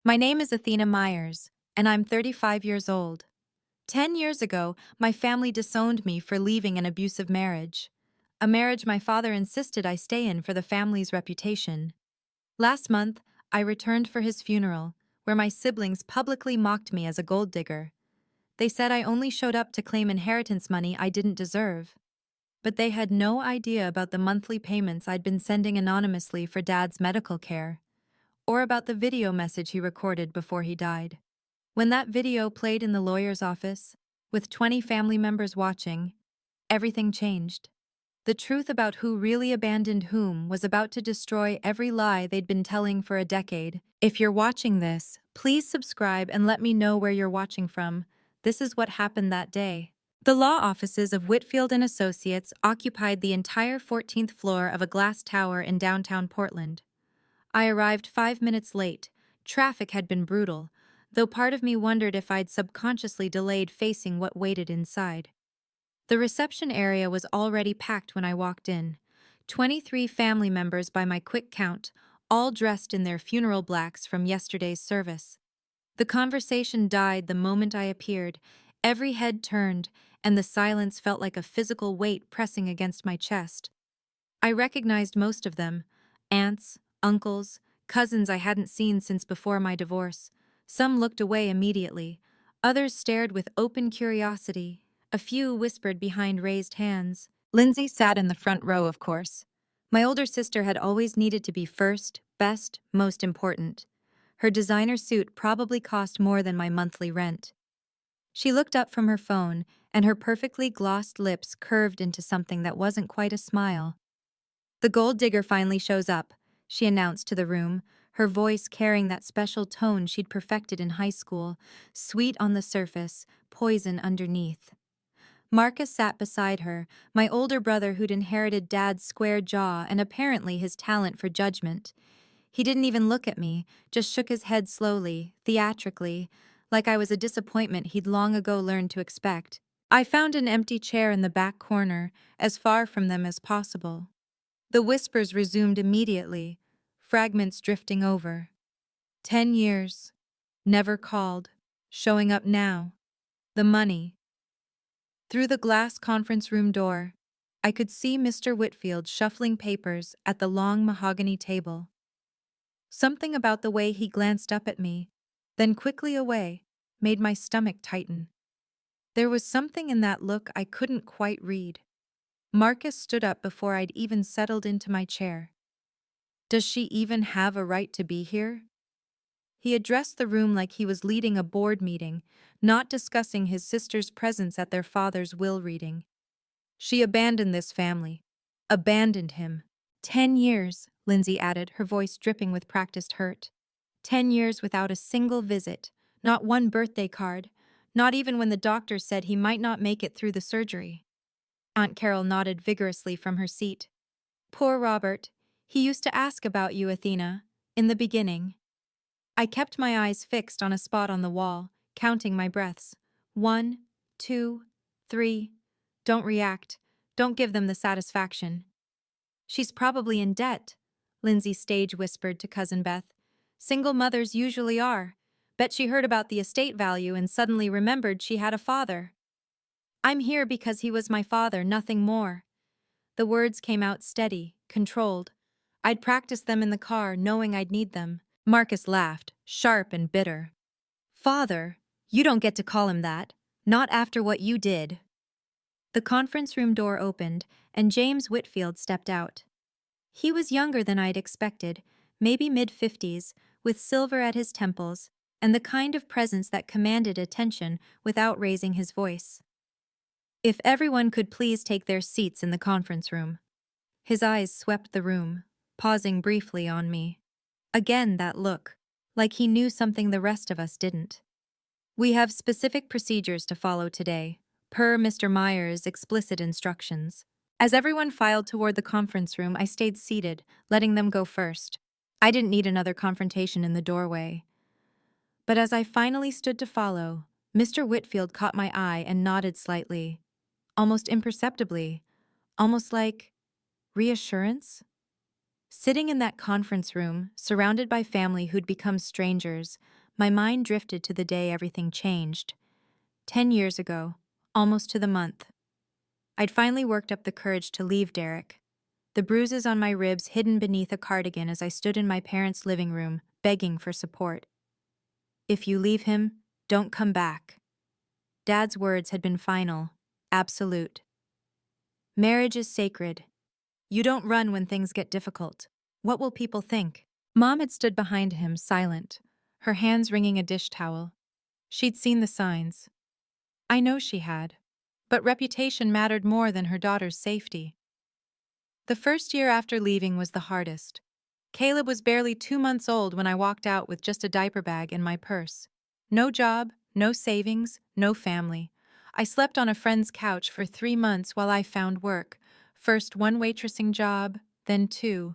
My name is Athena Myers, and I'm 35 years old. 10 years ago, my family disowned me for leaving an abusive marriage. A marriage my father insisted I stay in for the family's reputation. Last month, I returned for his funeral, where my siblings publicly mocked me as a gold digger. They said I only showed up to claim inheritance money I didn't deserve. But they had no idea about the monthly payments I'd been sending anonymously for Dad's medical care, or about the video message he recorded before he died. When that video played in the lawyer's office, with 20 family members watching, everything changed. The truth about who really abandoned whom was about to destroy every lie they'd been telling for a decade. If you're watching this, please subscribe and let me know where you're watching from. This is what happened that day. The law offices of Whitfield and Associates occupied the entire 14th floor of a glass tower in downtown Portland. I arrived 5 minutes late. Traffic had been brutal, though part of me wondered if I'd subconsciously delayed facing what waited inside. The reception area was already packed when I walked in. 23 family members by my quick count, all dressed in their funeral blacks from yesterday's service. The conversation died the moment I appeared. Every head turned, and the silence felt like a physical weight pressing against my chest. I recognized most of them: aunts, uncles, cousins I hadn't seen since before my divorce. Some looked away immediately. Others stared with open curiosity. A few whispered behind raised hands. Lindsay sat in the front row, of course. My older sister had always needed to be first, best, most important. Her designer suit probably cost more than my monthly rent. She looked up from her phone, and her perfectly glossed lips curved into something that wasn't quite a smile. "The gold digger finally shows up," she announced to the room, her voice carrying that special tone she'd perfected in high school, sweet on the surface, poison underneath. Marcus sat beside her, my older brother who'd inherited Dad's square jaw and apparently his talent for judgment. He didn't even look at me, just shook his head slowly, theatrically, like I was a disappointment he'd long ago learned to expect. I found an empty chair in the back corner, as far from them as possible. The whispers resumed immediately, fragments drifting over. 10 years. Never called. Showing up now. The money. Through the glass conference room door, I could see Mr. Whitfield shuffling papers at the long mahogany table. Something about the way he glanced up at me, then quickly away, made my stomach tighten. There was something in that look I couldn't quite read. Marcus stood up before I'd even settled into my chair. "Does she even have a right to be here?" He addressed the room like he was leading a board meeting, not discussing his sister's presence at their father's will reading. "She abandoned this family. Abandoned him." 10 years, Lindsay added, her voice dripping with practiced hurt. 10 years without a single visit, not one birthday card, not even when the doctor said he might not make it through the surgery. Aunt Carol nodded vigorously from her seat. "Poor Robert. He used to ask about you, Athena, in the beginning." I kept my eyes fixed on a spot on the wall, counting my breaths. 1, 2, 3. Don't react. Don't give them the satisfaction. "She's probably in debt," Lindsay stage whispered to Cousin Beth. "Single mothers usually are. Bet she heard about the estate value and suddenly remembered she had a father." "I'm here because he was my father, nothing more." The words came out steady, controlled. I'd practiced them in the car, knowing I'd need them. Marcus laughed, sharp and bitter. "Father? You don't get to call him that. Not after what you did." The conference room door opened, and James Whitfield stepped out. He was younger than I'd expected, maybe mid-50s, with silver at his temples, and the kind of presence that commanded attention without raising his voice. "If everyone could please take their seats in the conference room." His eyes swept the room, pausing briefly on me. Again that look, like he knew something the rest of us didn't. "We have specific procedures to follow today, per Mr. Myers' explicit instructions." As everyone filed toward the conference room, I stayed seated, letting them go first. I didn't need another confrontation in the doorway. But as I finally stood to follow, Mr. Whitfield caught my eye and nodded slightly, almost imperceptibly, almost like reassurance. Sitting in that conference room, surrounded by family who'd become strangers, my mind drifted to the day everything changed. 10 years ago, almost to the month. I'd finally worked up the courage to leave Derek. The bruises on my ribs hidden beneath a cardigan as I stood in my parents' living room, begging for support. If you leave him, don't come back. Dad's words had been final, absolute. Marriage is sacred. You don't run when things get difficult. What will people think? Mom had stood behind him, silent, her hands wringing a dish towel. She'd seen the signs. I know she had. But reputation mattered more than her daughter's safety. The first year after leaving was the hardest. Caleb was barely 2 months old when I walked out with just a diaper bag and my purse. No job, no savings, no family. I slept on a friend's couch for 3 months while I found work. First one waitressing job, then two.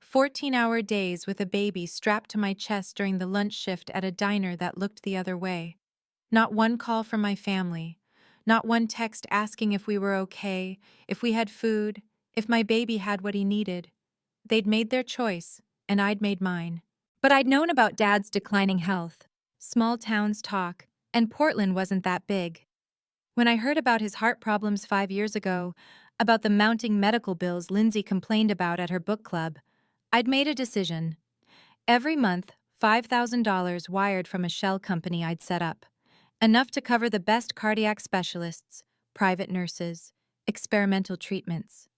14-hour days with a baby strapped to my chest during the lunch shift at a diner that looked the other way. Not one call from my family. Not one text asking if we were okay, if we had food, if my baby had what he needed. They'd made their choice, and I'd made mine. But I'd known about Dad's declining health. Small towns talk, and Portland wasn't that big. When I heard about his heart problems 5 years ago, about the mounting medical bills Lindsay complained about at her book club, I'd made a decision. Every month, $5,000 wired from a shell company I'd set up. Enough to cover the best cardiac specialists, private nurses, experimental treatments.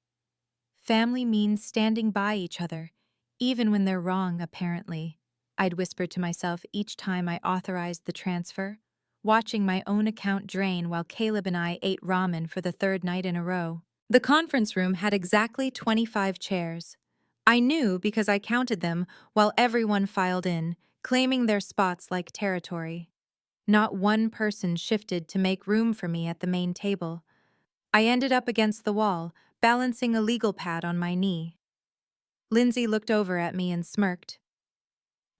Family means standing by each other, even when they're wrong, apparently. I'd whispered to myself each time I authorized the transfer, watching my own account drain while Caleb and I ate ramen for the third night in a row. The conference room had exactly 25 chairs. I knew because I counted them while everyone filed in, claiming their spots like territory. Not one person shifted to make room for me at the main table. I ended up against the wall, balancing a legal pad on my knee. Lindsay looked over at me and smirked.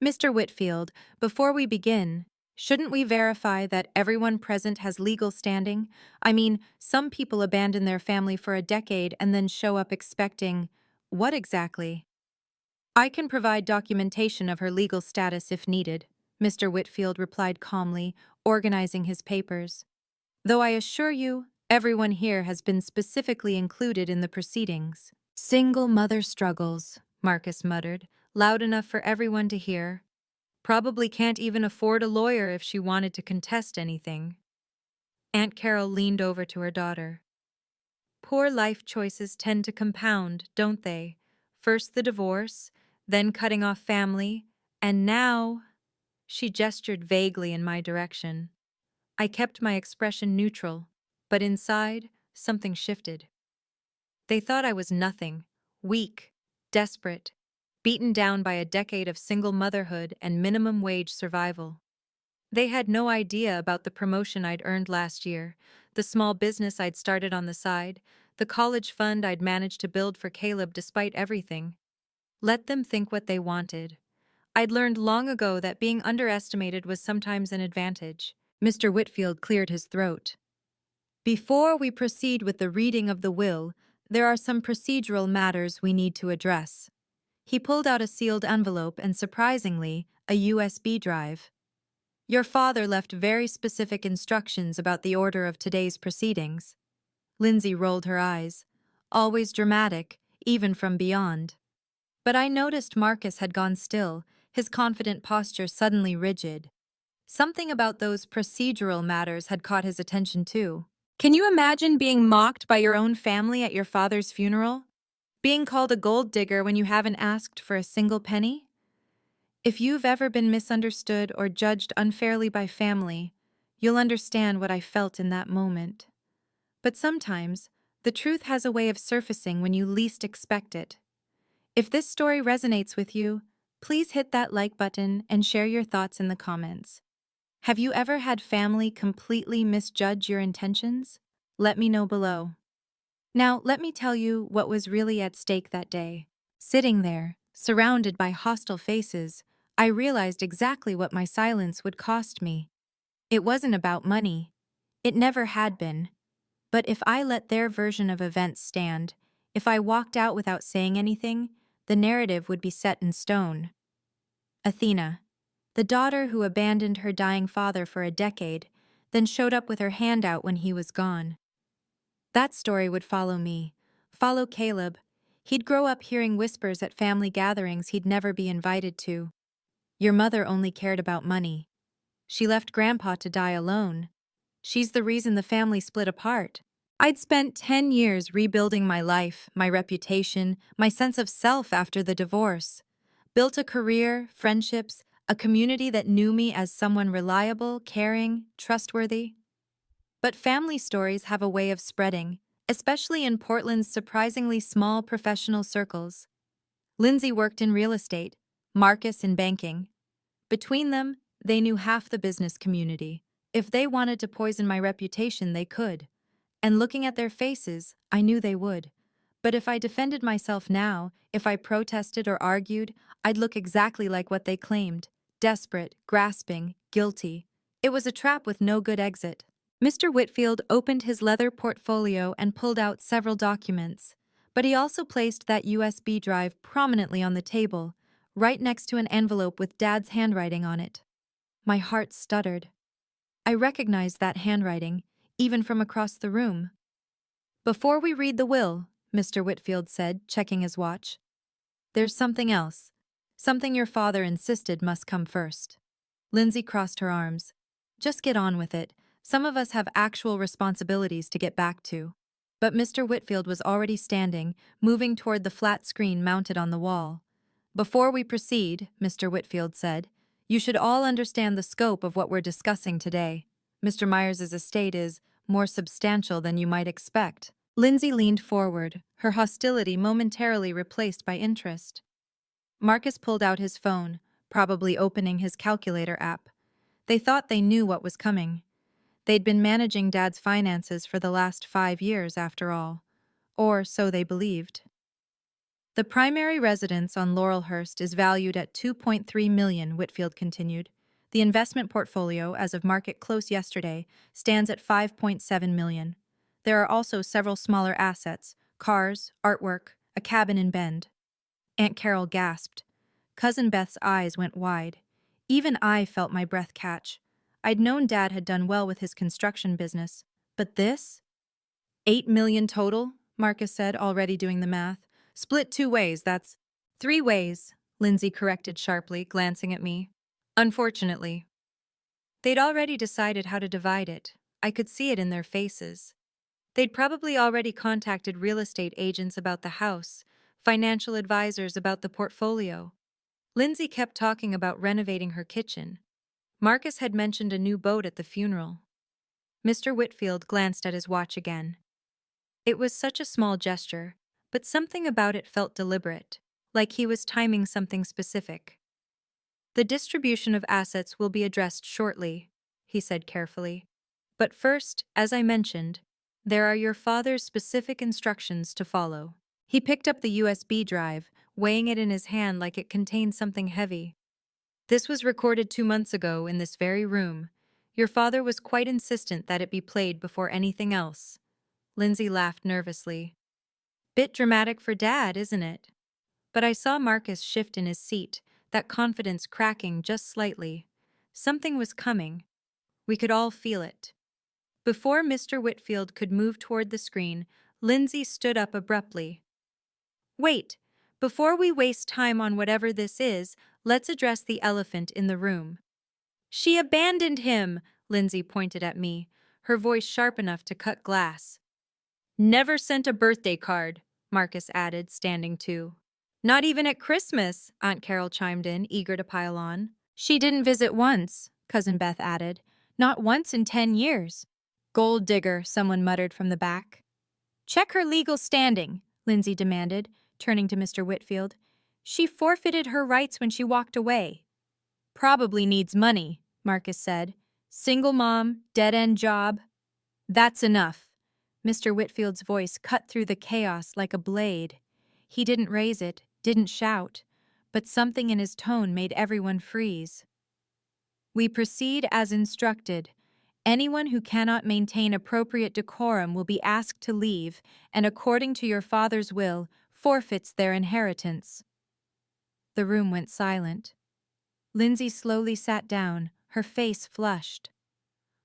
Mr. Whitfield, before we begin, shouldn't we verify that everyone present has legal standing? I mean, some people abandon their family for a decade and then show up expecting… what exactly? I can provide documentation of her legal status if needed, Mr. Whitfield replied calmly, organizing his papers. Though I assure you, everyone here has been specifically included in the proceedings. Single mother struggles, Marcus muttered, loud enough for everyone to hear. Probably can't even afford a lawyer if she wanted to contest anything. Aunt Carol leaned over to her daughter. Poor life choices tend to compound, don't they? First the divorce, then cutting off family, and now… She gestured vaguely in my direction. I kept my expression neutral, but inside, something shifted. They thought I was nothing, weak, desperate, beaten down by a decade of single motherhood and minimum wage survival. They had no idea about the promotion I'd earned last year, the small business I'd started on the side, the college fund I'd managed to build for Caleb despite everything. Let them think what they wanted. I'd learned long ago that being underestimated was sometimes an advantage. Mr. Whitfield cleared his throat. Before we proceed with the reading of the will, there are some procedural matters we need to address. He pulled out a sealed envelope and, surprisingly, a USB drive. Your father left very specific instructions about the order of today's proceedings. Lindsay rolled her eyes. Always dramatic, even from beyond. But I noticed Marcus had gone still, his confident posture suddenly rigid. Something about those procedural matters had caught his attention too. Can you imagine being mocked by your own family at your father's funeral? Being called a gold digger when you haven't asked for a single penny? If you've ever been misunderstood or judged unfairly by family, you'll understand what I felt in that moment. But sometimes, the truth has a way of surfacing when you least expect it. If this story resonates with you, please hit that like button and share your thoughts in the comments. Have you ever had family completely misjudge your intentions? Let me know below. Now, let me tell you what was really at stake that day. Sitting there, surrounded by hostile faces, I realized exactly what my silence would cost me. It wasn't about money. It never had been. But if I let their version of events stand, if I walked out without saying anything, the narrative would be set in stone. Athena, the daughter who abandoned her dying father for a decade, then showed up with her hand out when he was gone. That story would follow me, follow Caleb. He'd grow up hearing whispers at family gatherings he'd never be invited to. Your mother only cared about money. She left Grandpa to die alone. She's the reason the family split apart. I'd spent 10 years rebuilding my life, my reputation, my sense of self after the divorce. Built a career, friendships, a community that knew me as someone reliable, caring, trustworthy. But family stories have a way of spreading, especially in Portland's surprisingly small professional circles. Lindsay worked in real estate, Marcus in banking. Between them, they knew half the business community. If they wanted to poison my reputation, they could. And looking at their faces, I knew they would. But if I defended myself now, if I protested or argued, I'd look exactly like what they claimed: desperate, grasping, guilty. It was a trap with no good exit. Mr. Whitfield opened his leather portfolio and pulled out several documents, but he also placed that USB drive prominently on the table, right next to an envelope with Dad's handwriting on it. My heart stuttered. I recognized that handwriting, even from across the room. "Before we read the will," Mr. Whitfield said, checking his watch, "there's something else. Something your father insisted must come first." Lindsay crossed her arms. "Just get on with it. Some of us have actual responsibilities to get back to." But Mr. Whitfield was already standing, moving toward the flat screen mounted on the wall. "Before we proceed," Mr. Whitfield said, "you should all understand the scope of what we're discussing today. Mr. Myers's estate is more substantial than you might expect." Lindsay leaned forward, her hostility momentarily replaced by interest. Marcus pulled out his phone, probably opening his calculator app. They thought they knew what was coming. They'd been managing Dad's finances for the last 5 years, after all. Or so they believed. "The primary residence on Laurelhurst is valued at $2.3 million, Whitfield continued. The investment portfolio, as of market close yesterday, stands at $5.7 million. There are also several smaller assets: cars, artwork, a cabin in Bend." Aunt Carol gasped. Cousin Beth's eyes went wide. Even I felt my breath catch. I'd known Dad had done well with his construction business. But this? $8 million total, Marcus said, already doing the math. "Split 2 ways, that's..." "3 ways," Lindsay corrected sharply, glancing at me. "Unfortunately." They'd already decided how to divide it. I could see it in their faces. They'd probably already contacted real estate agents about the house, financial advisors about the portfolio. Lindsay kept talking about renovating her kitchen. Marcus had mentioned a new boat at the funeral. Mr. Whitfield glanced at his watch again. It was such a small gesture, but something about it felt deliberate, like he was timing something specific. "The distribution of assets will be addressed shortly," he said carefully. "But first, as I mentioned, there are your father's specific instructions to follow." He picked up the USB drive, weighing it in his hand like it contained something heavy. "This was recorded 2 months ago in this very room. Your father was quite insistent that it be played before anything else." Lindsay laughed nervously. "Bit dramatic for Dad, isn't it?" But I saw Marcus shift in his seat, that confidence cracking just slightly. Something was coming. We could all feel it. Before Mr. Whitfield could move toward the screen, Lindsay stood up abruptly. "Wait, before we waste time on whatever this is, let's address the elephant in the room." "She abandoned him," Lindsay pointed at me, her voice sharp enough to cut glass. "Never sent a birthday card," Marcus added, standing too. "Not even at Christmas," Aunt Carol chimed in, eager to pile on. "She didn't visit once," Cousin Beth added. "Not once in 10 years. "Gold digger," someone muttered from the back. "Check her legal standing," Lindsay demanded, turning to Mr. Whitfield. "She forfeited her rights when she walked away." "Probably needs money," Marcus said. "Single mom, dead-end job." "That's enough." Mr. Whitfield's voice cut through the chaos like a blade. He didn't raise it, didn't shout, but something in his tone made everyone freeze. "We proceed as instructed. Anyone who cannot maintain appropriate decorum will be asked to leave and, according to your father's will, forfeits their inheritance." The room went silent. Lindsay slowly sat down, her face flushed.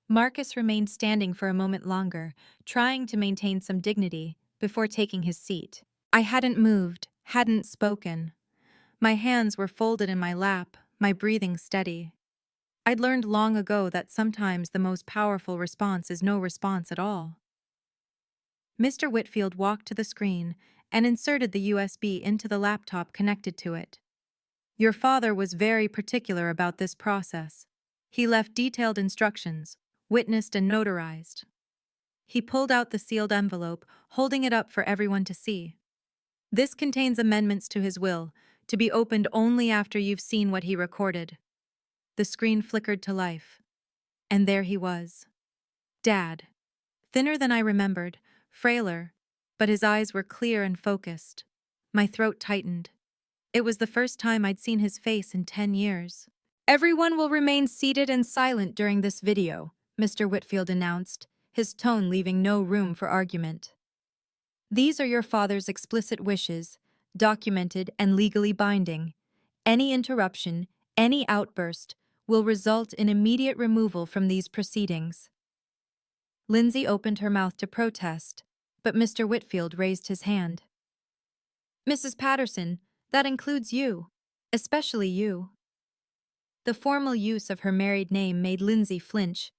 Marcus remained standing for a moment longer, trying to maintain some dignity, before taking his seat. I hadn't moved, hadn't spoken. My hands were folded in my lap, my breathing steady. I'd learned long ago that sometimes the most powerful response is no response at all. Mr. Whitfield walked to the screen and inserted the USB into the laptop connected to it. Your father was very particular about this process. He left detailed instructions, witnessed and notarized. He pulled out the sealed envelope, holding it up for everyone to see. This contains amendments to his will, to be opened only after you've seen what he recorded. The screen flickered to life. And there he was. Dad. Thinner than I remembered, frailer, but his eyes were clear and focused. My throat tightened. It was the first time I'd seen his face in 10 years. Everyone will remain seated and silent during this video, Mr. Whitfield announced, his tone leaving no room for argument. These are your father's explicit wishes, documented and legally binding. Any interruption, any outburst, will result in immediate removal from these proceedings. Lindsay opened her mouth to protest, but Mr. Whitfield raised his hand. Mrs. Patterson, that includes you, especially you. The formal use of her married name made Lindsay flinch.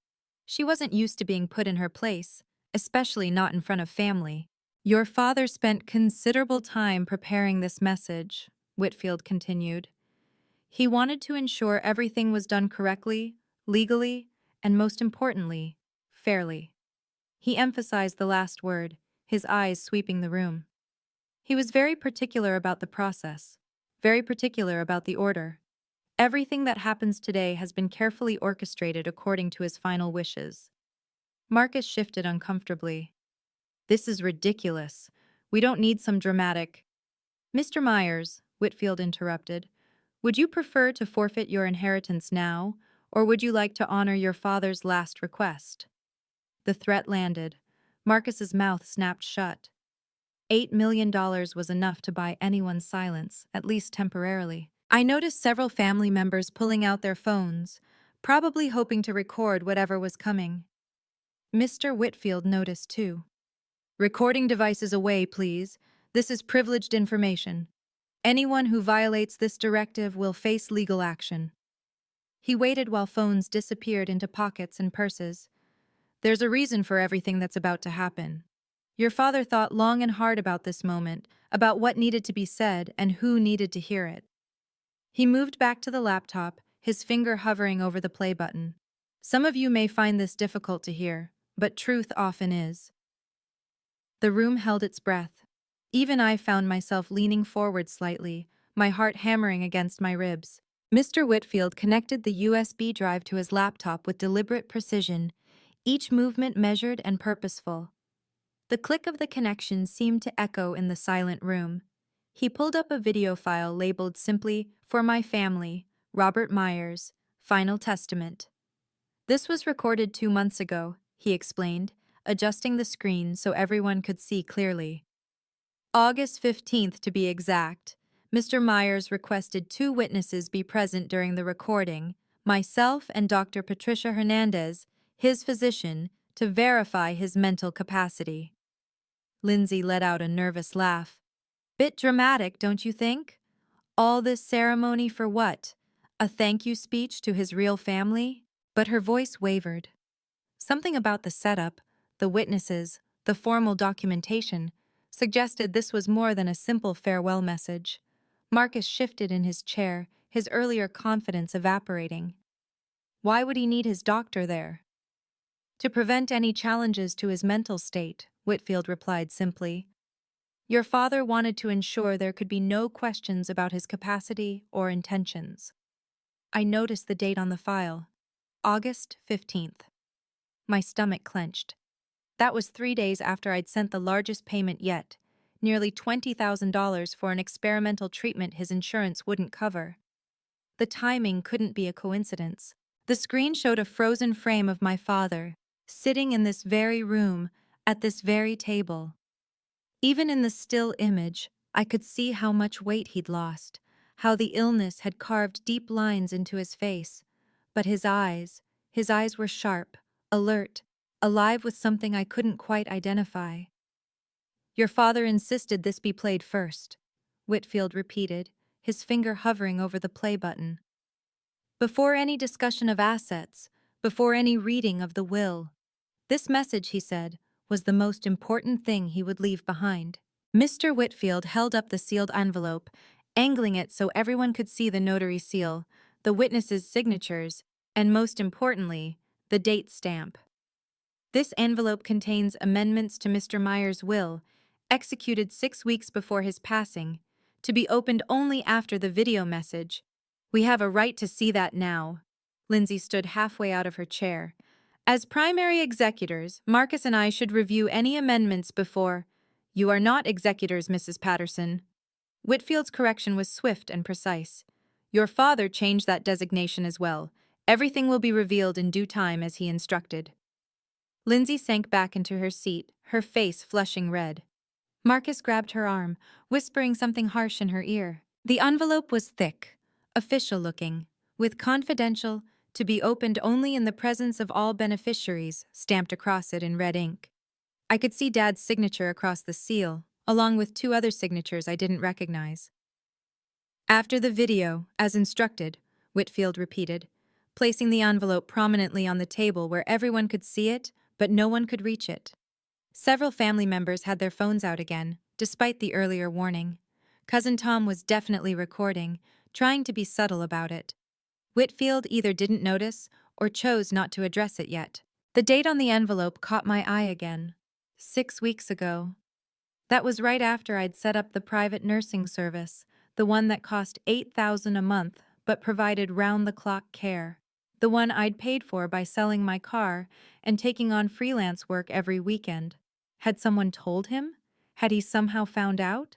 She wasn't used to being put in her place, especially not in front of family. Your father spent considerable time preparing this message, Whitfield continued. He wanted to ensure everything was done correctly, legally, and most importantly, fairly. He emphasized the last word, his eyes sweeping the room. He was very particular about the process, very particular about the order. Everything that happens today has been carefully orchestrated according to his final wishes. Marcus shifted uncomfortably. This is ridiculous. We don't need some dramatic... Mr. Myers, Whitfield interrupted, would you prefer to forfeit your inheritance now, or would you like to honor your father's last request? The threat landed. Marcus's mouth snapped shut. $8 million was enough to buy anyone's silence, at least temporarily. I noticed several family members pulling out their phones, probably hoping to record whatever was coming. Mr. Whitfield noticed too. Recording devices away, please. This is privileged information. Anyone who violates this directive will face legal action. He waited while phones disappeared into pockets and purses. There's a reason for everything that's about to happen. Your father thought long and hard about this moment, about what needed to be said and who needed to hear it. He moved back to the laptop, his finger hovering over the play button. Some of you may find this difficult to hear, but truth often is. The room held its breath. Even I found myself leaning forward slightly, my heart hammering against my ribs. Mr. Whitfield connected the USB drive to his laptop with deliberate precision, each movement measured and purposeful. The click of the connection seemed to echo in the silent room. He pulled up a video file labeled simply, "For my family, Robert Myers, Final Testament." This was recorded 2 months ago, he explained, adjusting the screen so everyone could see clearly. August 15th to be exact, Mr. Myers requested 2 witnesses be present during the recording, myself and Dr. Patricia Hernandez, his physician, to verify his mental capacity. Lindsay let out a nervous laugh. Bit dramatic, don't you think? All this ceremony for what? A thank you speech to his real family? But her voice wavered. Something about the setup, the witnesses, the formal documentation, suggested this was more than a simple farewell message. Marcus shifted in his chair, his earlier confidence evaporating. Why would he need his doctor there? To prevent any challenges to his mental state, Whitfield replied simply. Your father wanted to ensure there could be no questions about his capacity or intentions. I noticed the date on the file, August 15th. My stomach clenched. That was 3 days after I'd sent the largest payment yet, nearly $20,000 for an experimental treatment his insurance wouldn't cover. The timing couldn't be a coincidence. The screen showed a frozen frame of my father, sitting in this very room, at this very table. Even in the still image, I could see how much weight he'd lost, how the illness had carved deep lines into his face. But his eyes were sharp, alert, alive with something I couldn't quite identify. Your father insisted this be played first, Whitfield repeated, his finger hovering over the play button. Before any discussion of assets, before any reading of the will. This message, he said, was the most important thing he would leave behind. Mr. Whitfield held up the sealed envelope, angling it so everyone could see the notary seal, the witnesses' signatures, and most importantly, the date stamp. This envelope contains amendments to Mr. Myers' will, executed 6 weeks before his passing, to be opened only after the video message. We have a right to see that now. Lindsay stood halfway out of her chair. As primary executors, Marcus and I should review any amendments before. You are not executors, Mrs. Patterson. Whitfield's correction was swift and precise. Your father changed that designation as well. Everything will be revealed in due time as he instructed. Lindsay sank back into her seat, her face flushing red. Marcus grabbed her arm, whispering something harsh in her ear. The envelope was thick, official-looking, with confidential, to be opened only in the presence of all beneficiaries, stamped across it in red ink. I could see Dad's signature across the seal, along with 2 other signatures I didn't recognize. After the video, as instructed, Whitfield repeated, placing the envelope prominently on the table where everyone could see it, but no one could reach it. Several family members had their phones out again, despite the earlier warning. Cousin Tom was definitely recording, trying to be subtle about it. Whitfield either didn't notice or chose not to address it yet. The date on the envelope caught my eye again. 6 weeks ago. That was right after I'd set up the private nursing service, the one that cost $8,000 a month but provided round-the-clock care. The one I'd paid for by selling my car and taking on freelance work every weekend. Had someone told him? Had he somehow found out?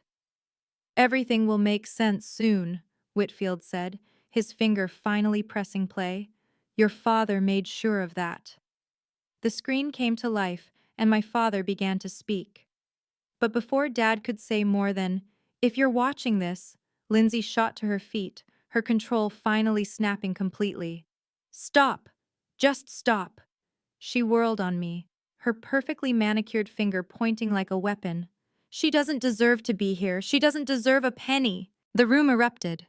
Everything will make sense soon, Whitfield said, his finger finally pressing play. Your father made sure of that. The screen came to life, and my father began to speak. But before Dad could say more than, "If you're watching this," Lindsay shot to her feet, her control finally snapping completely. "Stop! Just stop!" She whirled on me, her perfectly manicured finger pointing like a weapon. "She doesn't deserve to be here. She doesn't deserve a penny." The room erupted.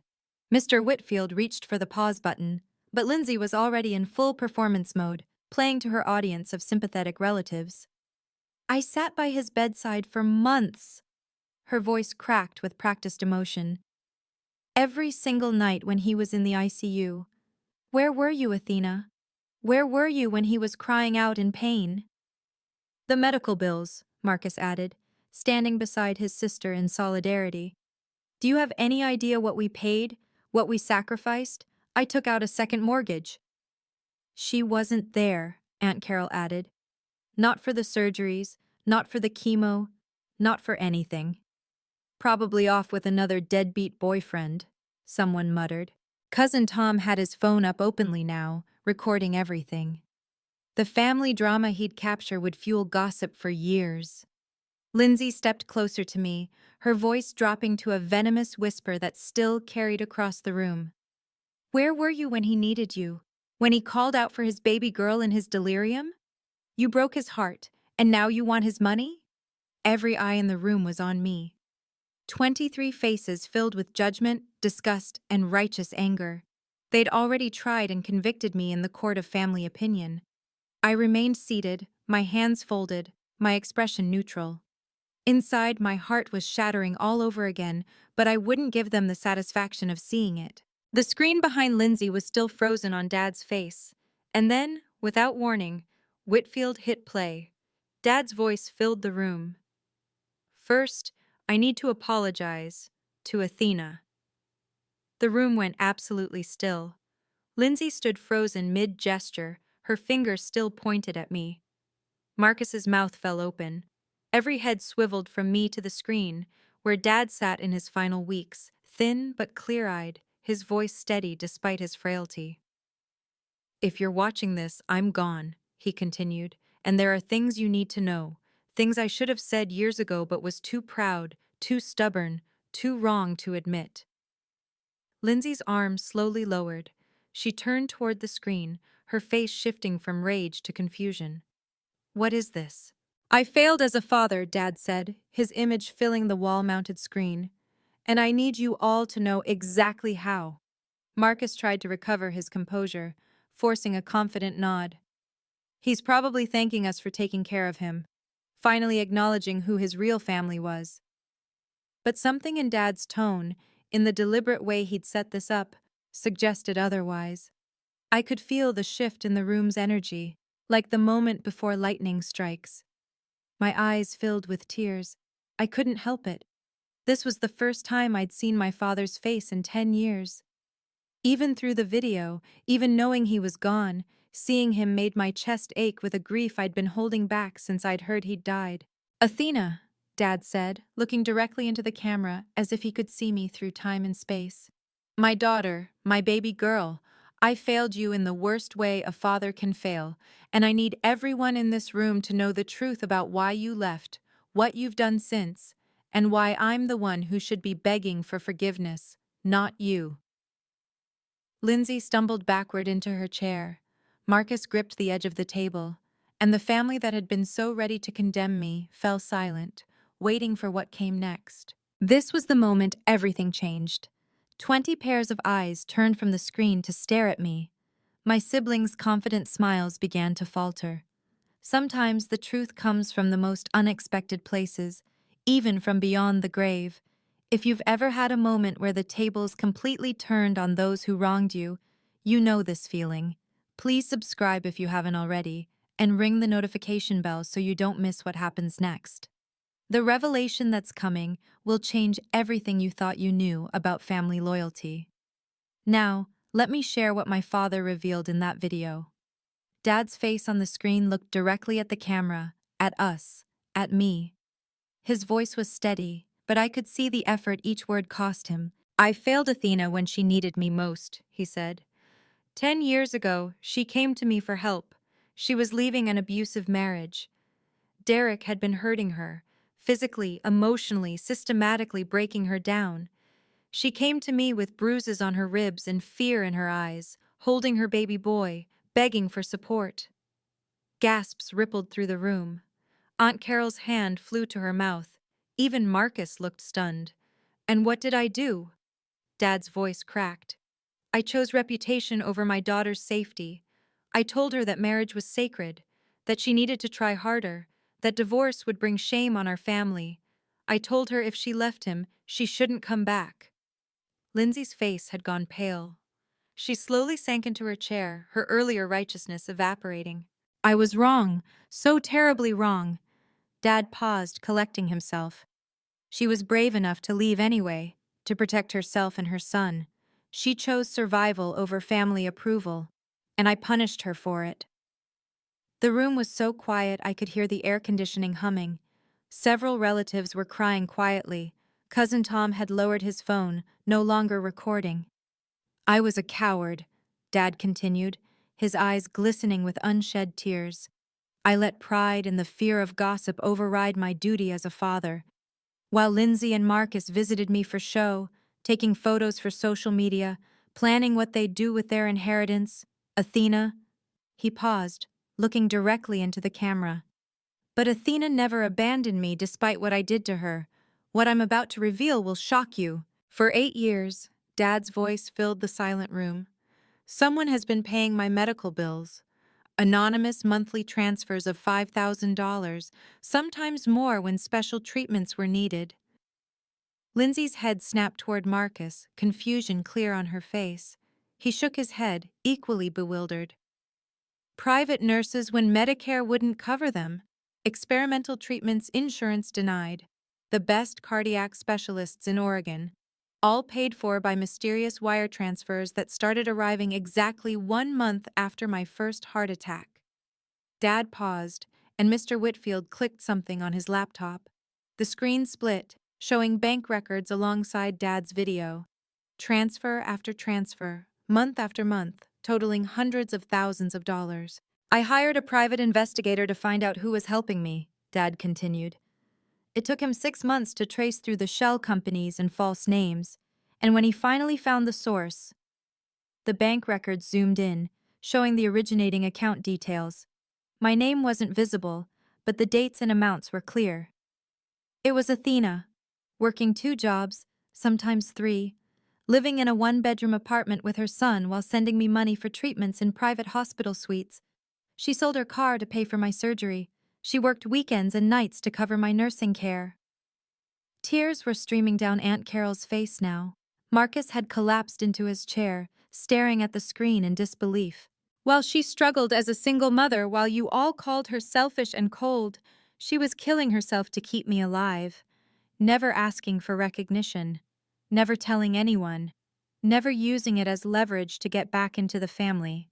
Mr. Whitfield reached for the pause button, but Lindsay was already in full performance mode, playing to her audience of sympathetic relatives. "I sat by his bedside for months." Her voice cracked with practiced emotion. "Every single night when he was in the ICU. Where were you, Athena? Where were you when he was crying out in pain?" "The medical bills," Marcus added, standing beside his sister in solidarity. "Do you have any idea what we paid, what we sacrificed? I took out a second mortgage." "She wasn't there," Aunt Carol added. "Not for the surgeries, not for the chemo, not for anything." "Probably off with another deadbeat boyfriend," someone muttered. Cousin Tom had his phone up openly now, recording everything. The family drama he'd capture would fuel gossip for years. Lindsay stepped closer to me, her voice dropping to a venomous whisper that still carried across the room. "Where were you when he needed you? When he called out for his baby girl in his delirium? You broke his heart, and now you want his money?" Every eye in the room was on me. 23 faces filled with judgment, disgust, and righteous anger. They'd already tried and convicted me in the court of family opinion. I remained seated, my hands folded, my expression neutral. Inside, my heart was shattering all over again, but I wouldn't give them the satisfaction of seeing it. The screen behind Lindsay was still frozen on Dad's face. And then, without warning, Whitfield hit play. Dad's voice filled the room. "First, I need to apologize to Athena." The room went absolutely still. Lindsay stood frozen mid-gesture, her finger still pointed at me. Marcus's mouth fell open. Every head swiveled from me to the screen, where Dad sat in his final weeks, thin but clear-eyed, his voice steady despite his frailty. "If you're watching this, I'm gone," he continued, "and there are things you need to know. Things I should have said years ago but was too proud, too stubborn, too wrong to admit." Lindsay's arm slowly lowered. She turned toward the screen, her face shifting from rage to confusion. What is this? I failed as a father, Dad said, his image filling the wall-mounted screen. And I need you all to know exactly how. Marcus tried to recover his composure, forcing a confident nod. He's probably thanking us for taking care of him, finally acknowledging who his real family was. But something in Dad's tone, in the deliberate way he'd set this up, suggested otherwise. I could feel the shift in the room's energy, like the moment before lightning strikes. My eyes filled with tears. I couldn't help it. This was the first time I'd seen my father's face in 10 years. Even through the video, even knowing he was gone, seeing him made my chest ache with a grief I'd been holding back since I'd heard he'd died. Athena, Dad said, looking directly into the camera as if he could see me through time and space. My daughter, my baby girl, I failed you in the worst way a father can fail, and I need everyone in this room to know the truth about why you left, what you've done since, and why I'm the one who should be begging for forgiveness, not you. Lindsay stumbled backward into her chair. Marcus gripped the edge of the table, and the family that had been so ready to condemn me fell silent, waiting for what came next. This was the moment everything changed. 20 pairs of eyes turned from the screen to stare at me. My siblings' confident smiles began to falter. Sometimes the truth comes from the most unexpected places, even from beyond the grave. If you've ever had a moment where the tables completely turned on those who wronged you, you know this feeling. Please subscribe if you haven't already, and ring the notification bell so you don't miss what happens next. The revelation that's coming will change everything you thought you knew about family loyalty. Now, let me share what my father revealed in that video. Dad's face on the screen looked directly at the camera, at us, at me. His voice was steady, but I could see the effort each word cost him. I failed Athena when she needed me most, he said. 10 years ago, she came to me for help. She was leaving an abusive marriage. Derek had been hurting her, physically, emotionally, systematically breaking her down. She came to me with bruises on her ribs and fear in her eyes, holding her baby boy, begging for support. Gasps rippled through the room. Aunt Carol's hand flew to her mouth. Even Marcus looked stunned. And what did I do? Dad's voice cracked. I chose reputation over my daughter's safety. I told her that marriage was sacred, that she needed to try harder, that divorce would bring shame on our family. I told her if she left him, she shouldn't come back. Lindsay's face had gone pale. She slowly sank into her chair, her earlier righteousness evaporating. I was wrong, so terribly wrong. Dad paused, collecting himself. She was brave enough to leave anyway, to protect herself and her son. She chose survival over family approval, and I punished her for it. The room was so quiet I could hear the air conditioning humming. Several relatives were crying quietly. Cousin Tom had lowered his phone, no longer recording. I was a coward, Dad continued, his eyes glistening with unshed tears. I let pride and the fear of gossip override my duty as a father. While Lindsay and Marcus visited me for show, taking photos for social media, planning what they'd do with their inheritance, Athena. He paused, looking directly into the camera. But Athena never abandoned me despite what I did to her. What I'm about to reveal will shock you. For 8 years, Dad's voice filled the silent room. Someone has been paying my medical bills. Anonymous monthly transfers of $5,000, sometimes more when special treatments were needed. Lindsay's head snapped toward Marcus, confusion clear on her face. He shook his head, equally bewildered. Private nurses when Medicare wouldn't cover them. Experimental treatments insurance denied. The best cardiac specialists in Oregon. All paid for by mysterious wire transfers that started arriving exactly 1 month after my first heart attack. Dad paused, and Mr. Whitfield clicked something on his laptop. The screen split, showing bank records alongside Dad's video. Transfer after transfer, month after month, totaling hundreds of thousands of dollars. I hired a private investigator to find out who was helping me, Dad continued. It took him 6 months to trace through the shell companies and false names, And when he finally found the source, the bank records zoomed in, showing the originating account details. My name wasn't visible, but the dates and amounts were clear. It was Athena, working 2 jobs, sometimes 3, living in a 1-bedroom apartment with her son while sending me money for treatments in private hospital suites. She sold her car to pay for my surgery. She worked weekends and nights to cover my nursing care. Tears were streaming down Aunt Carol's face now. Marcus had collapsed into his chair, staring at the screen in disbelief. While she struggled as a single mother while you all called her selfish and cold, she was killing herself to keep me alive, never asking for recognition, never telling anyone, never using it as leverage to get back into the family.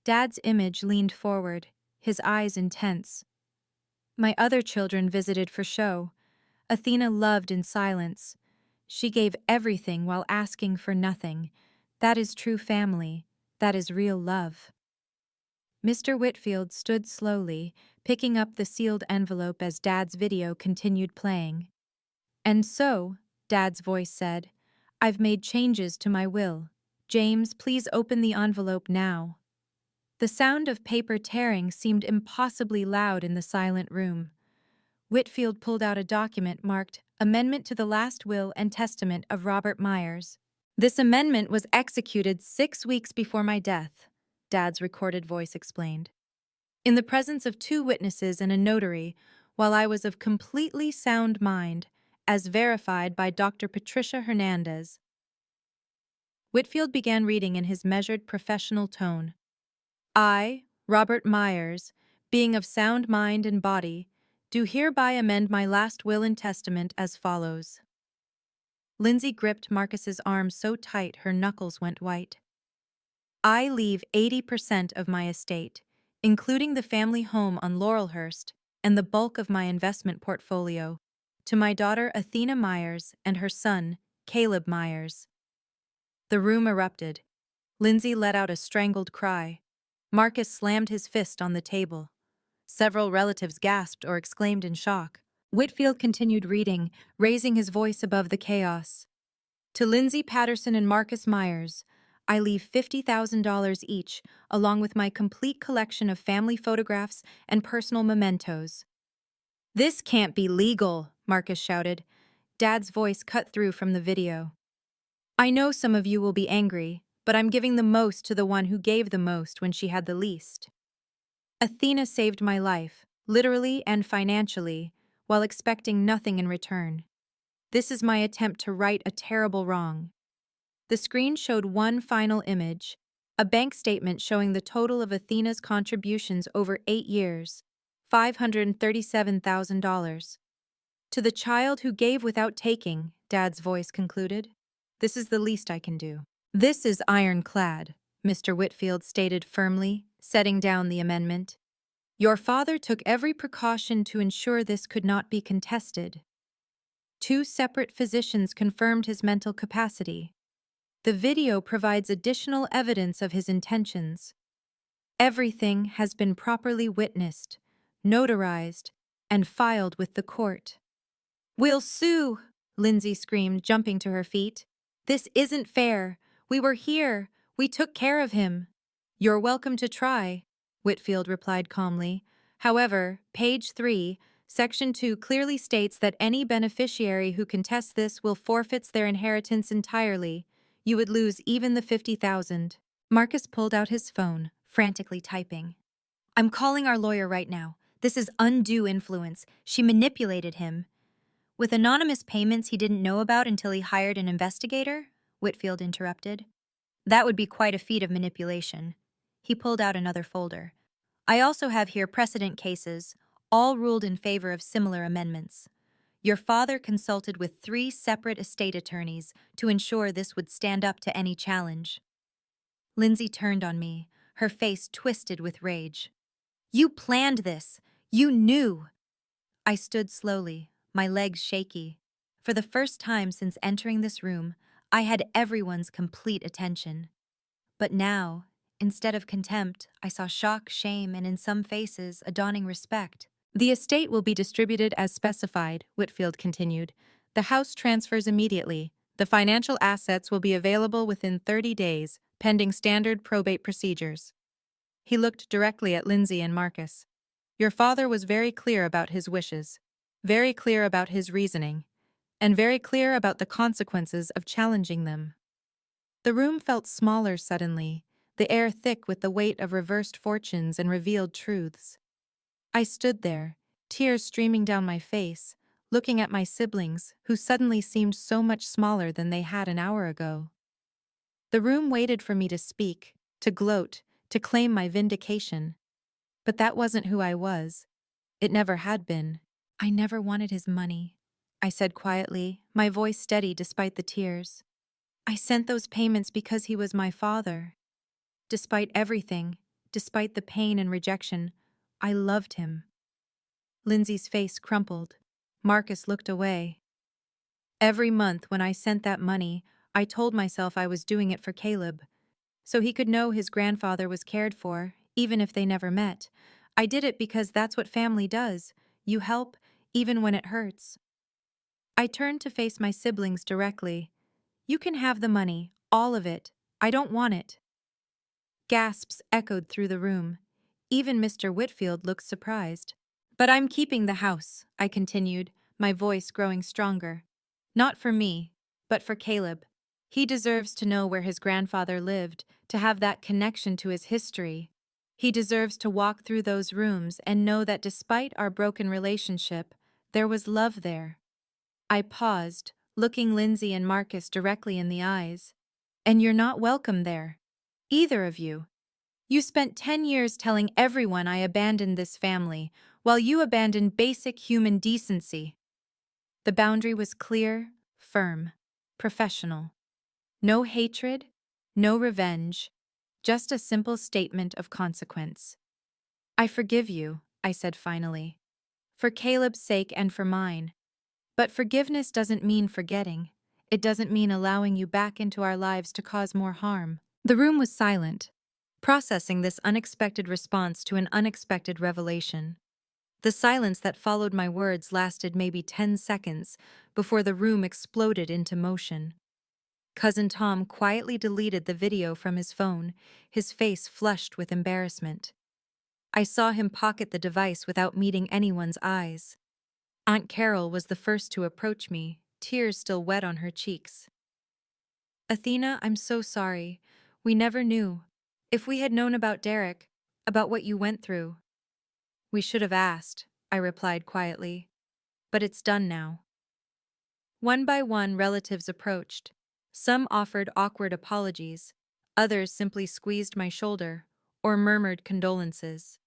Dad's image leaned forward, his eyes intense. My other children visited for show. Athena loved in silence. She gave everything while asking for nothing. That is true family. That is real love. Mr. Whitfield stood slowly, picking up the sealed envelope as Dad's video continued playing. And so, Dad's voice said, I've made changes to my will. James, please open the envelope now. The sound of paper tearing seemed impossibly loud in the silent room. Whitfield pulled out a document marked Amendment to the Last Will and Testament of Robert Myers. This amendment was executed 6 weeks before my death, Dad's recorded voice explained. In the presence of 2 witnesses and a notary, while I was of completely sound mind, as verified by Dr. Patricia Hernandez. Whitfield began reading in his measured professional tone. I, Robert Myers, being of sound mind and body, do hereby amend my last will and testament as follows. Lindsay gripped Marcus's arm so tight her knuckles went white. I leave 80% of my estate, including the family home on Laurelhurst and the bulk of my investment portfolio, to my daughter Athena Myers and her son, Caleb Myers. The room erupted. Lindsay let out a strangled cry. Marcus slammed his fist on the table. Several relatives gasped or exclaimed in shock. Whitfield continued reading, raising his voice above the chaos. To Lindsay Patterson and Marcus Myers, I leave $50,000 each, along with my complete collection of family photographs and personal mementos. This can't be legal, Marcus shouted. Dad's voice cut through from the video. I know some of you will be angry, but I'm giving the most to the one who gave the most when she had the least. Athena saved my life, literally and financially, while expecting nothing in return. This is my attempt to right a terrible wrong. The screen showed one final image, a bank statement showing the total of Athena's contributions over 8 years, $537,000. To the child who gave without taking, Dad's voice concluded. This is the least I can do. This is ironclad, Mr. Whitfield stated firmly, setting down the amendment. Your father took every precaution to ensure this could not be contested. 2 separate physicians confirmed his mental capacity. The video provides additional evidence of his intentions. Everything has been properly witnessed, notarized, and filed with the court. We'll sue, Lindsay screamed, jumping to her feet. This isn't fair. We were here. We took care of him. You're welcome to try, Whitfield replied calmly. However, page 3, Section 2 clearly states that any beneficiary who contests this will forfeit their inheritance entirely. You would lose even the $50,000. Marcus pulled out his phone, frantically typing. I'm calling our lawyer right now. This is undue influence. She manipulated him. With anonymous payments he didn't know about until he hired an investigator? Whitfield interrupted. That would be quite a feat of manipulation. He pulled out another folder. I also have here precedent cases, all ruled in favor of similar amendments. Your father consulted with 3 separate estate attorneys to ensure this would stand up to any challenge. Lindsay turned on me, her face twisted with rage. You planned this. You knew. I stood slowly, my legs shaky. For the first time since entering this room, I had everyone's complete attention. But now, instead of contempt, I saw shock, shame, and in some faces, a dawning respect. The estate will be distributed as specified, Whitfield continued. The house transfers immediately. The financial assets will be available within 30 days, pending standard probate procedures. He looked directly at Lindsay and Marcus. Your father was very clear about his wishes, very clear about his reasoning, and very clear about the consequences of challenging them. The room felt smaller suddenly, the air thick with the weight of reversed fortunes and revealed truths. I stood there, tears streaming down my face, looking at my siblings, who suddenly seemed so much smaller than they had an hour ago. The room waited for me to speak, to gloat, to claim my vindication. But that wasn't who I was. It never had been. I never wanted his money, I said quietly, my voice steady despite the tears. I sent those payments because he was my father. Despite everything, despite the pain and rejection, I loved him. Lindsay's face crumpled. Marcus looked away. Every month when I sent that money, I told myself I was doing it for Caleb, so he could know his grandfather was cared for, even if they never met. I did it because that's what family does. You help, even when it hurts. I turned to face my siblings directly. You can have the money, all of it. I don't want it. Gasps echoed through the room. Even Mr. Whitfield looked surprised. But I'm keeping the house, I continued, my voice growing stronger. Not for me, but for Caleb. He deserves to know where his grandfather lived, to have that connection to his history. He deserves to walk through those rooms and know that despite our broken relationship, there was love there. I paused, looking Lindsay and Marcus directly in the eyes. And you're not welcome there. Either of you. You spent 10 years telling everyone I abandoned this family, while you abandoned basic human decency. The boundary was clear, firm, professional. No hatred, no revenge, just a simple statement of consequence. I forgive you, I said finally. For Caleb's sake and for mine. But forgiveness doesn't mean forgetting. It doesn't mean allowing you back into our lives to cause more harm. The room was silent, processing this unexpected response to an unexpected revelation. The silence that followed my words lasted maybe 10 seconds before the room exploded into motion. Cousin Tom quietly deleted the video from his phone, his face flushed with embarrassment. I saw him pocket the device without meeting anyone's eyes. Aunt Carol was the first to approach me, tears still wet on her cheeks. Athena, I'm so sorry. We never knew. If we had known about Derek, about what you went through. We should have asked, I replied quietly. But it's done now. One by one, relatives approached. Some offered awkward apologies. Others simply squeezed my shoulder or murmured condolences.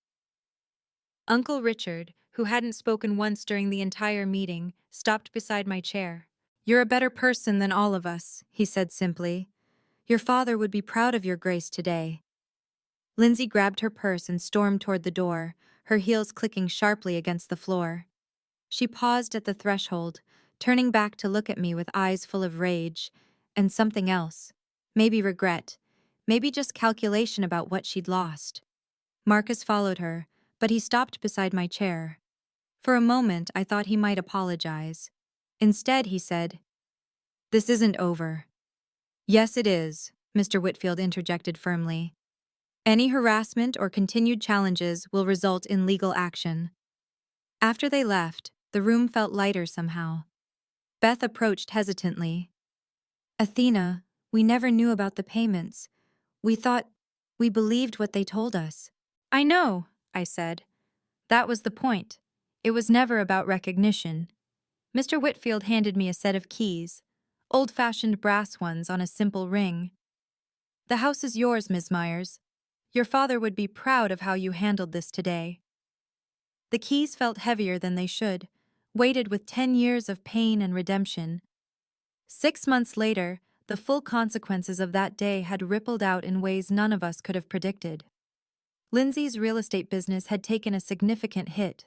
Uncle Richard, who hadn't spoken once during the entire meeting, stopped beside my chair. You're a better person than all of us, he said simply. Your father would be proud of your grace today. Lindsay grabbed her purse and stormed toward the door, her heels clicking sharply against the floor. She paused at the threshold, turning back to look at me with eyes full of rage, and something else. Maybe regret. Maybe just calculation about what she'd lost. Marcus followed her, but he stopped beside my chair. For a moment, I thought he might apologize. Instead, he said, "This isn't over." "Yes, it is," Mr. Whitfield interjected firmly. "Any harassment or continued challenges will result in legal action." After they left, the room felt lighter somehow. Beth approached hesitantly. "Athena, we never knew about the payments. We believed what they told us." "I know," I said. "That was the point. It was never about recognition." Mr. Whitfield handed me a set of keys, old-fashioned brass ones on a simple ring. "The house is yours, Ms. Myers. Your father would be proud of how you handled this today." The keys felt heavier than they should, weighted with 10 years of pain and redemption. 6 months later, the full consequences of that day had rippled out in ways none of us could have predicted. Lindsay's real estate business had taken a significant hit.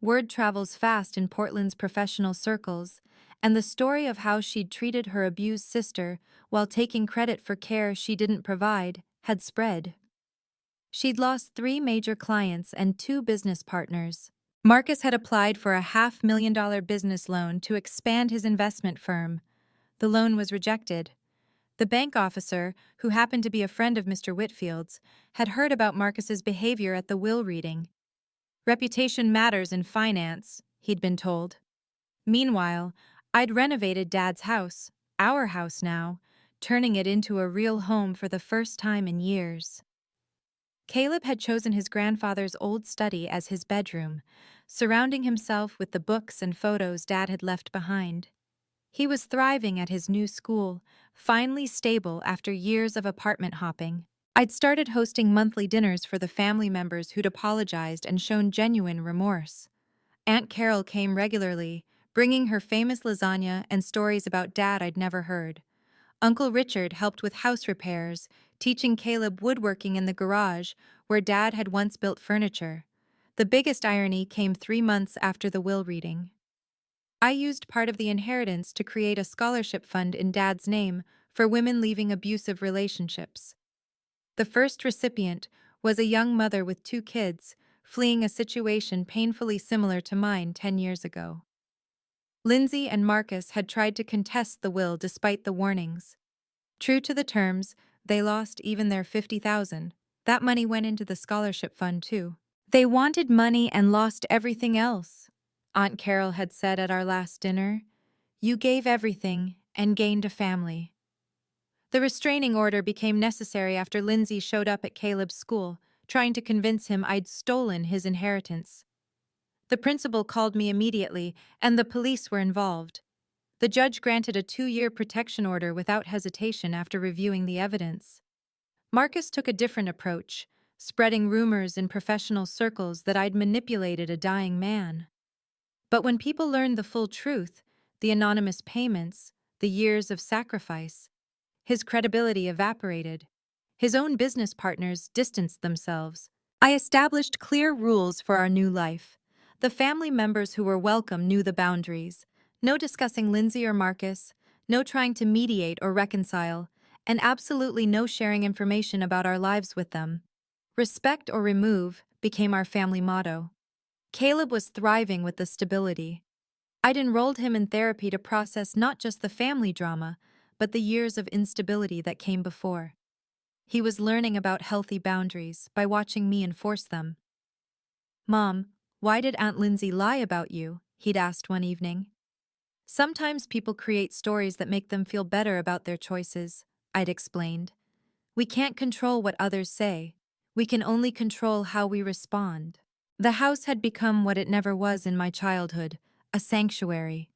Word travels fast in Portland's professional circles, and the story of how she'd treated her abused sister while taking credit for care she didn't provide had spread. She'd lost 3 major clients and 2 business partners. Marcus had applied for a $500,000 business loan to expand his investment firm. The loan was rejected. The bank officer, who happened to be a friend of Mr. Whitfield's, had heard about Marcus's behavior at the will reading. Reputation matters in finance, he'd been told. Meanwhile, I'd renovated Dad's house, our house now, turning it into a real home for the first time in years. Caleb had chosen his grandfather's old study as his bedroom, surrounding himself with the books and photos Dad had left behind. He was thriving at his new school, finally stable after years of apartment hopping. I'd started hosting monthly dinners for the family members who'd apologized and shown genuine remorse. Aunt Carol came regularly, bringing her famous lasagna and stories about Dad I'd never heard. Uncle Richard helped with house repairs, teaching Caleb woodworking in the garage where Dad had once built furniture. The biggest irony came 3 months after the will reading. I used part of the inheritance to create a scholarship fund in Dad's name for women leaving abusive relationships. The first recipient was a young mother with 2 kids, fleeing a situation painfully similar to mine 10 years ago. Lindsay and Marcus had tried to contest the will despite the warnings. True to the terms, they lost even their $50,000. That money went into the scholarship fund too. They wanted money and lost everything else. Aunt Carol had said at our last dinner, "You gave everything and gained a family." The restraining order became necessary after Lindsay showed up at Caleb's school, trying to convince him I'd stolen his inheritance. The principal called me immediately, and the police were involved. The judge granted a 2-year protection order without hesitation after reviewing the evidence. Marcus took a different approach, spreading rumors in professional circles that I'd manipulated a dying man. But when people learned the full truth, the anonymous payments, the years of sacrifice, his credibility evaporated. His own business partners distanced themselves. I established clear rules for our new life. The family members who were welcome knew the boundaries. No discussing Lindsay or Marcus, no trying to mediate or reconcile, and absolutely no sharing information about our lives with them. Respect or remove became our family motto. Caleb was thriving with the stability. I'd enrolled him in therapy to process not just the family drama, but the years of instability that came before. He was learning about healthy boundaries by watching me enforce them. "Mom, why did Aunt Lindsay lie about you?" he'd asked one evening. "Sometimes people create stories that make them feel better about their choices," I'd explained. "We can't control what others say. We can only control how we respond." The house had become what it never was in my childhood, a sanctuary.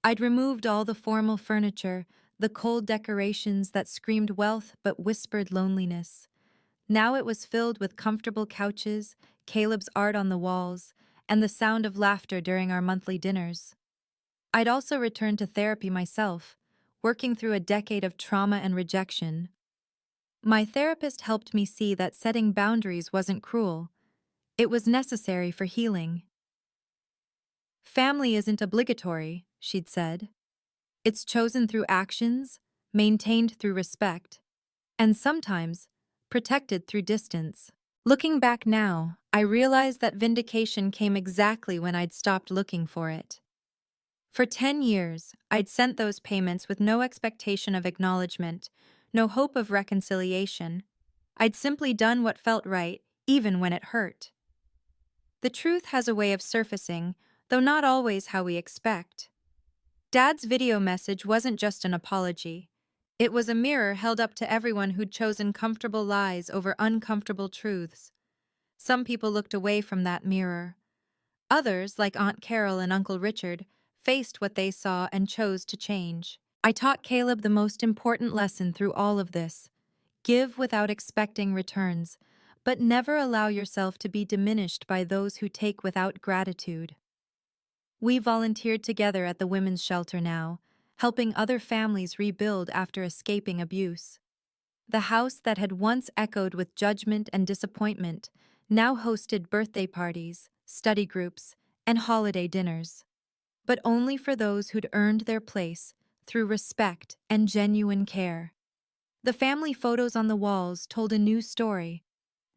I'd removed all the formal furniture, the cold decorations that screamed wealth but whispered loneliness. Now it was filled with comfortable couches, Caleb's art on the walls, and the sound of laughter during our monthly dinners. I'd also returned to therapy myself, working through a decade of trauma and rejection. My therapist helped me see that setting boundaries wasn't cruel. It was necessary for healing. "Family isn't obligatory," she'd said. "It's chosen through actions, maintained through respect, and sometimes protected through distance." Looking back now, I realize that vindication came exactly when I'd stopped looking for it. For 10 years, I'd sent those payments with no expectation of acknowledgement, no hope of reconciliation. I'd simply done what felt right, even when it hurt. The truth has a way of surfacing, though not always how we expect. Dad's video message wasn't just an apology. It was a mirror held up to everyone who'd chosen comfortable lies over uncomfortable truths. Some people looked away from that mirror. Others, like Aunt Carol and Uncle Richard, faced what they saw and chose to change. I taught Caleb the most important lesson through all of this: give without expecting returns, but never allow yourself to be diminished by those who take without gratitude. We volunteered together at the women's shelter now, helping other families rebuild after escaping abuse. The house that had once echoed with judgment and disappointment now hosted birthday parties, study groups, and holiday dinners. But only for those who'd earned their place through respect and genuine care. The family photos on the walls told a new story,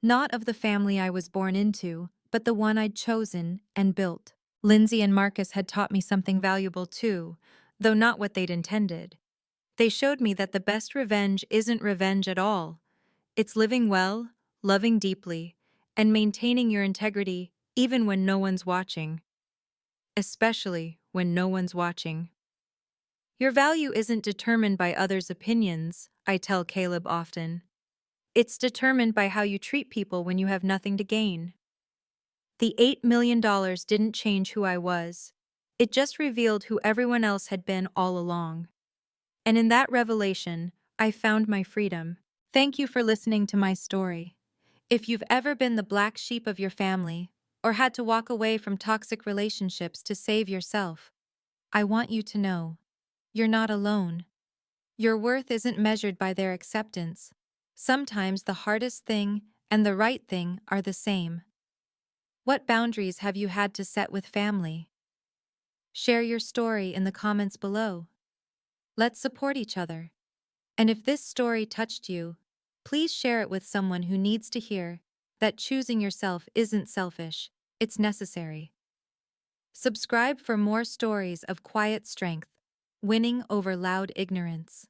not of the family I was born into, but the one I'd chosen and built. Lindsay and Marcus had taught me something valuable too, though not what they'd intended. They showed me that the best revenge isn't revenge at all. It's living well, loving deeply, and maintaining your integrity even when no one's watching. Especially when no one's watching. Your value isn't determined by others' opinions, I tell Caleb often. It's determined by how you treat people when you have nothing to gain. The $8 million didn't change who I was. It just revealed who everyone else had been all along. And in that revelation, I found my freedom. Thank you for listening to my story. If you've ever been the black sheep of your family, or had to walk away from toxic relationships to save yourself, I want you to know you're not alone. Your worth isn't measured by their acceptance. Sometimes the hardest thing and the right thing are the same. What boundaries have you had to set with family? Share your story in the comments below. Let's support each other. And if this story touched you, please share it with someone who needs to hear that choosing yourself isn't selfish, it's necessary. Subscribe for more stories of quiet strength, winning over loud ignorance.